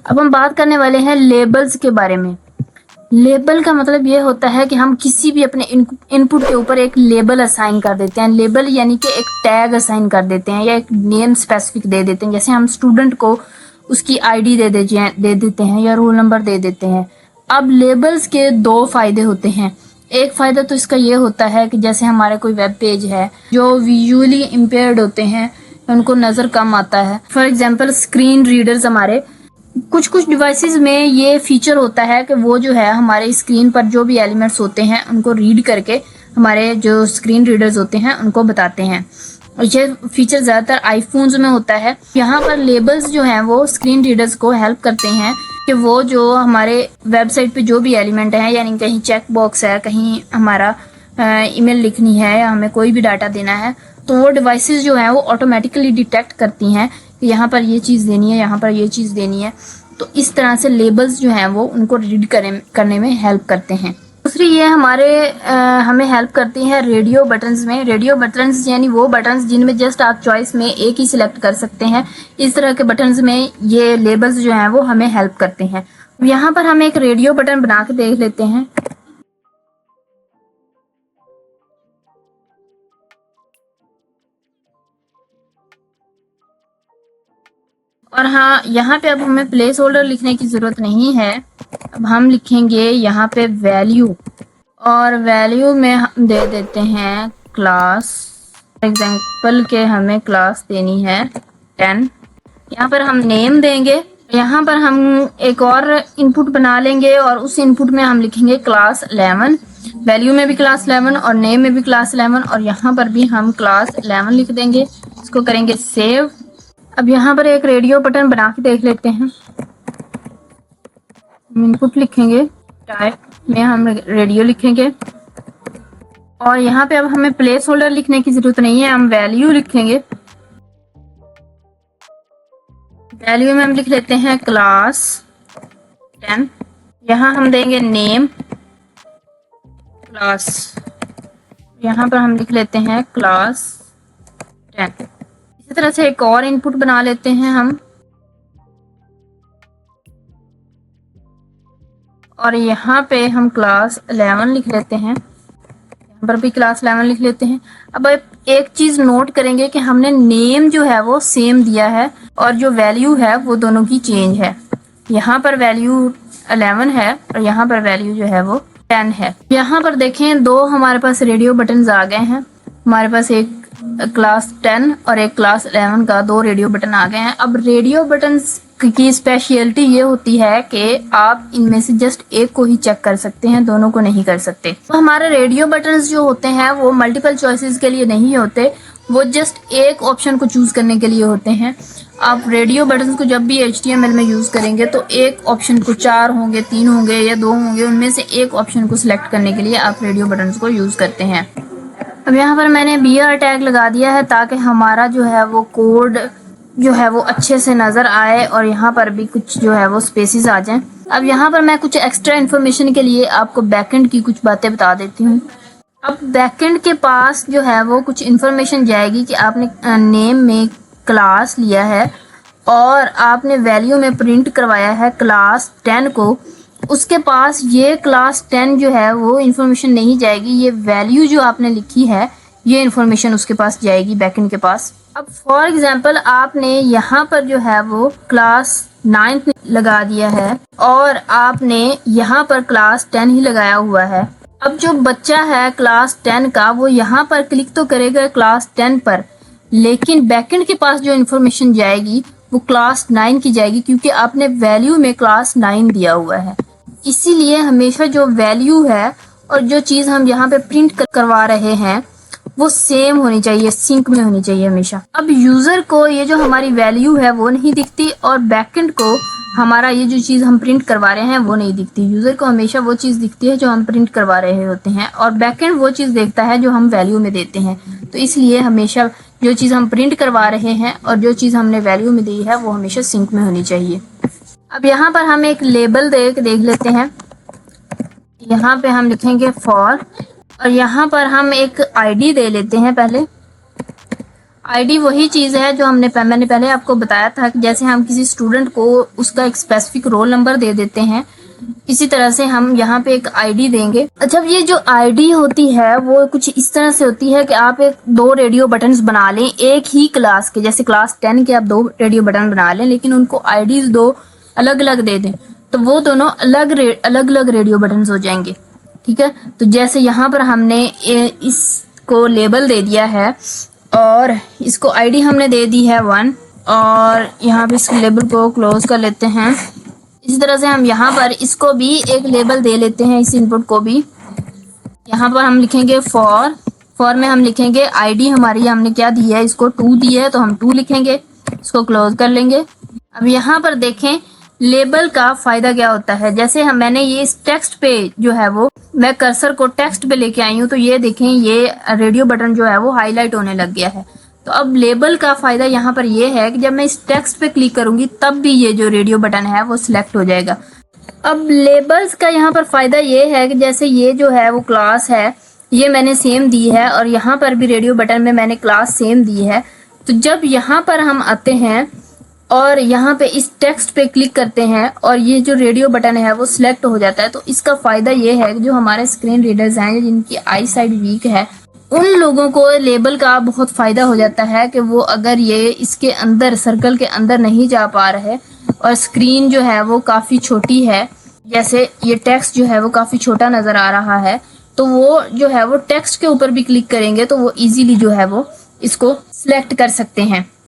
अब हम बात करने वाले हैं लेबल्स के बारे में। लेबल का मतलब ये होता है कि हम किसी भी अपने इनपुट के ऊपर एक लेबल असाइन कर देते हैं। लेबल यानी कि एक टैग असाइन कर देते हैं या एक नेम स्पेसिफिक दे देते हैं। जैसे हम स्टूडेंट को उसकी आईडी दे देते हैं या रोल नंबर दे देते हैं। अब लेबल्स के दो फायदे होते हैं। एक फायदा तो इसका ये होता है कि जैसे हमारे कोई वेब पेज है जो विजुअली इम्पेयर्ड होते हैं, उनको नज़र कम आता है, फॉर एग्जांपल स्क्रीन रीडर्स, हमारे कुछ डिवाइसेस में ये फीचर होता है कि वो जो है हमारे स्क्रीन पर जो भी एलिमेंट्स होते हैं उनको रीड करके हमारे जो स्क्रीन रीडर्स होते हैं उनको बताते हैं। और ये फीचर ज़्यादातर आईफोन्स में होता है। यहाँ पर लेबल्स जो हैं वो स्क्रीन रीडर्स को हेल्प करते हैं कि वो जो हमारे वेबसाइट पे जो भी एलिमेंट है, यानी कहीं चेक बॉक्स है, कहीं हमारा ईमेल लिखनी है या हमें कोई भी डाटा देना है, तो वो डिवाइसेस जो हैं वो ऑटोमेटिकली डिटेक्ट करती हैं कि यहाँ पर ये चीज़ देनी है, यहाँ पर ये चीज़ देनी है। तो इस तरह से लेबल्स जो हैं वो उनको रीड करने में हेल्प करते हैं। दूसरी ये हमें हेल्प करती हैं रेडियो बटन्स में। रेडियो बटन्स यानी वो बटन्स जिनमें जस्ट आप चॉइस में एक ही सिलेक्ट कर सकते हैं। इस तरह के बटन्स में ये लेबल्स जो हैं वो हमें हेल्प करते हैं। यहाँ पर हम एक रेडियो बटन बना के देख लेते हैं। और हाँ, यहाँ पे अब हमें प्लेस होल्डर लिखने की ज़रूरत नहीं है। अब हम लिखेंगे यहाँ पे वैल्यू, और वैल्यू में हम दे देते हैं क्लास। एग्जांपल के हमें क्लास देनी है 10। यहाँ पर हम नेम देंगे। यहाँ पर हम एक और इनपुट बना लेंगे और उस इनपुट में हम लिखेंगे क्लास 11। वैल्यू में भी क्लास 11 और नेम में भी क्लास 11, और यहाँ पर भी हम क्लास 11 लिख देंगे। इसको करेंगे सेव। अब यहाँ पर एक रेडियो बटन बना के देख लेते हैं। इनपुट लिखेंगे, टाइप में हम रेडियो लिखेंगे, और यहाँ पे अब हमें प्लेस होल्डर लिखने की जरूरत नहीं है, हम वैल्यू लिखेंगे। वैल्यू में हम लिख लेते हैं क्लास 10। यहाँ हम देंगे नेम क्लास, यहाँ पर हम लिख लेते हैं क्लास 10। इसी तरह से एक और इनपुट बना लेते हैं हम, और यहाँ पे हम क्लास 11 लिख लेते हैं। यहाँ पर भी क्लास 11 लिख लेते हैं। अब एक चीज़ नोट करेंगे कि हमने नेम जो है वो सेम दिया है और जो वैल्यू है वो दोनों की चेंज है। यहाँ पर वैल्यू 11 है और यहाँ पर वैल्यू जो है वो 10 है। यहाँ पर देखें, दो हमारे पास रेडियो बटन्स आ गए हैं। हमारे पास एक क्लास 10 और एक क्लास 11 का दो रेडियो बटन आ गए हैं। अब रेडियो बटन्स की स्पेशलिटी ये होती है कि आप इनमें से जस्ट एक को ही चेक कर सकते हैं, दोनों को नहीं कर सकते। तो हमारे रेडियो बटन्स जो होते हैं वो मल्टीपल चॉइसेस के लिए नहीं होते, वो जस्ट एक ऑप्शन को चूज करने के लिए होते हैं। आप रेडियो बटन्स को जब भी HTML में यूज करेंगे तो एक ऑप्शन को 4 होंगे, 3 होंगे या 2 होंगे, उनमें से एक ऑप्शन को सिलेक्ट करने के लिए आप रेडियो बटन्स को यूज करते हैं। अब यहाँ पर मैंने BR टैग लगा दिया है ताकि हमारा जो है वो कोड जो है वो अच्छे से नज़र आए और यहाँ पर भी कुछ जो है वो स्पेसेस आ जाएं। अब यहाँ पर मैं कुछ एक्स्ट्रा इन्फॉर्मेशन के लिए आपको बैकएंड की कुछ बातें बता देती हूँ। अब बैकएंड के पास जो है वो कुछ इन्फॉर्मेशन जाएगी कि आपने नेम में क्लास लिया है और आपने वैल्यू में प्रिंट करवाया है क्लास 10 को। उसके पास ये क्लास 10 जो है वो इन्फॉर्मेशन नहीं जाएगी, ये वैल्यू जो आपने लिखी है ये इन्फॉर्मेशन उसके पास जाएगी, बैकएंड के पास। अब फॉर एग्जांपल आपने यहाँ पर जो है वो क्लास 9 लगा दिया है और आपने यहाँ पर क्लास 10 ही लगाया हुआ है। अब जो बच्चा है क्लास 10 का वो यहाँ पर क्लिक तो करेगा क्लास 10 पर, लेकिन बैकएंड के पास जो इन्फॉर्मेशन जाएगी वो क्लास 9 की जाएगी, क्योंकि आपने वैल्यू में क्लास 9 दिया हुआ है। इसीलिए हमेशा जो वैल्यू है और जो चीज़ हम यहाँ पे प्रिंट करवा रहे हैं वो सेम होनी चाहिए, सिंक में होनी चाहिए हमेशा। अब यूज़र को ये जो हमारी वैल्यू है वो नहीं दिखती और बैकएंड को हमारा ये जो चीज़ हम प्रिंट करवा रहे हैं वो नहीं दिखती। यूज़र को हमेशा वो चीज़ दिखती है जो हम प्रिंट करवा रहे होते हैं और बैकएंड वो चीज़ देखता है जो हम वैल्यू में देते हैं। तो इसलिए हमेशा जो चीज़ हम प्रिंट करवा रहे हैं और जो चीज़ हमने वैल्यू में दी है वो हमेशा सिंक में होनी चाहिए। अब यहाँ पर हम एक लेबल देख लेते हैं। यहाँ पे हम लिखेंगे फॉर, और यहाँ पर हम एक आईडी दे लेते हैं पहले। आईडी वही चीज़ है जो मैंने पहले आपको बताया था कि जैसे हम किसी स्टूडेंट को उसका एक स्पेसिफिक रोल नंबर दे देते हैं, इसी तरह से हम यहाँ पे एक आईडी देंगे। अच्छा, ये जो आईडी होती है वो कुछ इस तरह से होती है कि आप दो रेडियो बटन्स बना लें एक ही क्लास के, जैसे क्लास 10 के आप दो रेडियो बटन बना लें, लेकिन उनको आईडीज दो अलग अलग दे दें, तो वो दोनों अलग अलग रेडियो बटन्स हो जाएंगे। ठीक है, तो जैसे यहाँ पर हमने इसको लेबल दे दिया है और इसको आईडी हमने दे दी है 1, और यहाँ पे इस लेबल को क्लोज कर लेते हैं। इसी तरह से हम यहाँ पर इसको भी एक लेबल दे लेते हैं, इस इनपुट को भी। यहाँ पर हम लिखेंगे फॉर में हम लिखेंगे आईडी हमारी हमने क्या दी है, इसको 2 दी है तो हम 2 लिखेंगे, इसको क्लोज कर लेंगे। अब यहाँ पर देखें लेबल का फायदा क्या होता है। जैसे मैंने ये इस टेक्स्ट पे जो है वो मैं कर्सर को टेक्स्ट पे लेके आई हूँ, तो ये देखें ये रेडियो बटन जो है वो हाईलाइट होने लग गया है। तो अब लेबल का फायदा यहाँ पर ये है कि जब मैं इस टेक्स्ट पे क्लिक करूंगी तब भी ये जो रेडियो बटन है वो सिलेक्ट हो जाएगा। अब लेबल्स का यहाँ पर फायदा ये है कि जैसे ये जो है वो क्लास है, ये मैंने सेम दी है और यहाँ पर भी रेडियो बटन में मैंने क्लास सेम दी है। तो जब यहाँ पर हम आते हैं और यहाँ पे इस टेक्स्ट पे क्लिक करते हैं और ये जो रेडियो बटन है वो सिलेक्ट हो जाता है, तो इसका फायदा ये है कि जो हमारे स्क्रीन रीडर्स हैं जिनकी आई साइड वीक है, उन लोगों को लेबल का बहुत फायदा हो जाता है कि वो अगर ये इसके अंदर सर्कल के अंदर नहीं जा पा रहे और स्क्रीन जो है वो काफ़ी छोटी है, जैसे ये टेक्स्ट जो है वो काफ़ी छोटा नज़र आ रहा है, तो वो जो है वो टेक्स्ट के ऊपर भी क्लिक करेंगे तो वो इजीली जो है वो इसको सिलेक्ट कर सकते हैं।